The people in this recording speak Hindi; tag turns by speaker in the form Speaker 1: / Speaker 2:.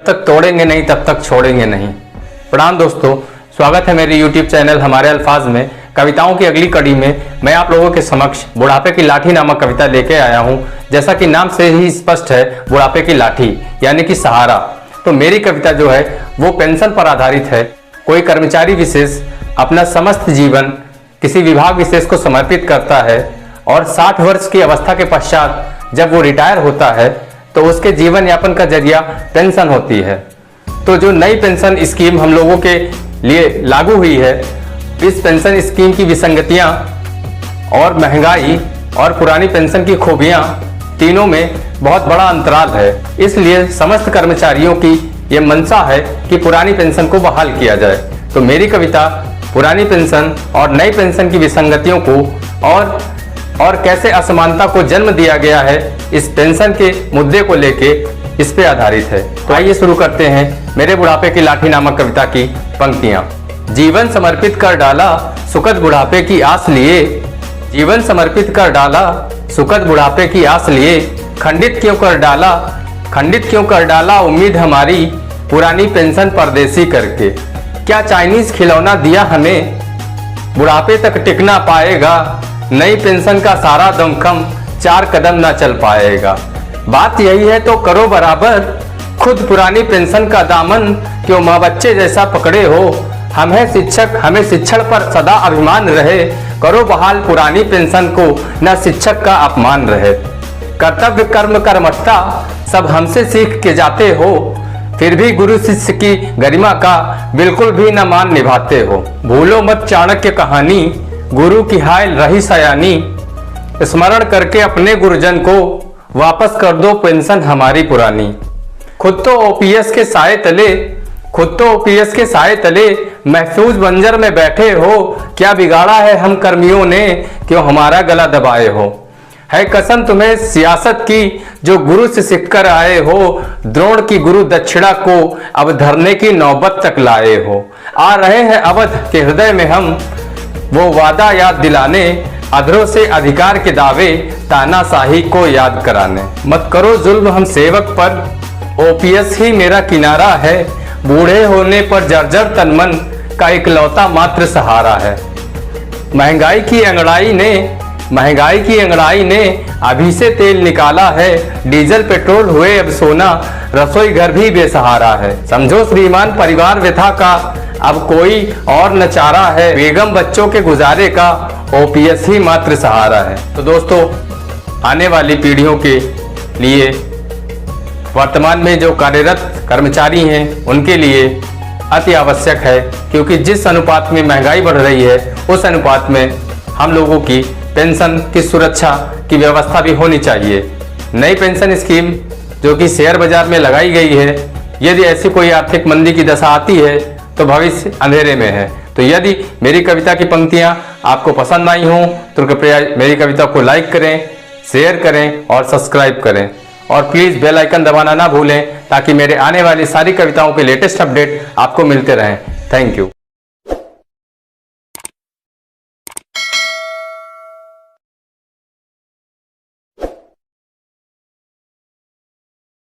Speaker 1: तक तोड़ेंगे नहीं तब तक छोड़ेंगे नहीं। प्रणाम दोस्तों, स्वागत है मेरे YouTube चैनल हमारे अल्फाज में। कविताओं की अगली कड़ी में मैं आप लोगों के समक्ष बुढ़ापे की लाठी नामक कविता लेके आया हूं। जैसा कि नाम से ही स्पष्ट है, बुढ़ापे की लाठी यानी कि सहारा। तो मेरी कविता जो है वो पेंशन पर आधारित है। कोई कर्मचारी विशेष अपना समस्त जीवन किसी विभाग विशेष को समर्पित करता है और 60 वर्ष की अवस्था के पश्चात जब वो रिटायर होता है तो उसके जीवन यापन का जरिया पेंशन होती है। तो जो नई पेंशन स्कीम हम लोगों के लिए लागू हुई है, इस पेंशन स्कीम की विसंगतियां और महंगाई और पुरानी पेंशन की खूबियां तीनों में बहुत बड़ा अंतराल है। इसलिए समस्त कर्मचारियों की ये मंशा है कि पुरानी पेंशन को बहाल किया जाए। तो मेरी कविता पुरानी पेंशन और नई पेंशन की विसंगतियों को और कैसे असमानता को जन्म दिया गया है, इस पेंशन के मुद्दे को लेके इस पे आधारित है। तो आइए शुरू करते हैं मेरे बुढ़ापे की लाठी नामक कविता की पंक्तियां। जीवन समर्पित कर डाला सुखद बुढ़ापे की आस लिए, जीवन समर्पित कर डाला सुखद बुढ़ापे की आस लिए, खंडित क्यों कर डाला उम्मीद हमारी पुरानी पेंशन परदेसी करके। क्या चाइनीज खिलौना दिया हमें, बुढ़ापे तक टिकना पाएगा, नई पेंशन का सारा दमखम 4 कदम ना चल पाएगा। बात यही है तो करो बराबर, खुद पुरानी पेंशन का दामन क्यों माँ बच्चे जैसा पकड़े हो। हमें शिक्षण पर सदा अभिमान रहे, करो बहाल पुरानी पेंशन को, न शिक्षक का अपमान रहे। कर्तव्य कर्म कर्मठता सब हमसे सीख के जाते हो, फिर भी गुरु शिष्य की गरिमा का बिल्कुल भी न मान निभाते हो। भूलो मत चाणक्य कहानी, गुरु की हाय रही सयानी, स्मरण करके अपने गुरुजन को वापस कर दो पेंशन हमारी पुरानी। खुद तो ओपीएस के साए तले महफूज बंजर में बैठे हो, क्या बिगाड़ा है हम कर्मियों ने, क्यों हमारा गला दबाए हो। है कसम तुम्हें सियासत की जो गुरु से सीख कर आए हो, द्रोण की गुरु दक्षिणा को अब धरने की नौबत तक लाए हो। आ रहे हैं अवध के हृदय में हम वो वादा याद दिलाने, अधरों से अधिकार के दावे तानाशाही को याद कराने। मत करो जुल्म हम सेवक पर, ओपीएस ही मेरा किनारा है, बूढ़े होने पर जर्जर तनमन का इकलौता मात्र सहारा है। महंगाई की अंगड़ाई ने अभी से तेल निकाला है, डीजल पेट्रोल हुए अब सोना, रसोई घर भी बेसहारा है। समझो श्रीमान परिवार व्यथा का अब कोई और न चारा है, बेगम बच्चों के गुजारे का ओपीएस ही मात्र सहारा है। तो दोस्तों, आने वाली पीढ़ियों के लिए वर्तमान में जो कार्यरत कर्मचारी हैं उनके लिए अति आवश्यक है, क्योंकि जिस अनुपात में महंगाई बढ़ रही है उस अनुपात में हम लोगों की पेंशन की सुरक्षा की व्यवस्था भी होनी चाहिए। नई पेंशन स्कीम जो कि शेयर बाजार में लगाई गई है, यदि ऐसी कोई आर्थिक मंदी की दशा आती है तो भविष्य अंधेरे में है। तो यदि मेरी कविता की पंक्तियां आपको पसंद आई हों तो कृपया मेरी कविता को लाइक करें, शेयर करें और सब्सक्राइब करें, और प्लीज़ बेल आइकन दबाना ना भूलें ताकि मेरे आने वाली सारी कविताओं के लेटेस्ट अपडेट आपको मिलते रहें। Thank you.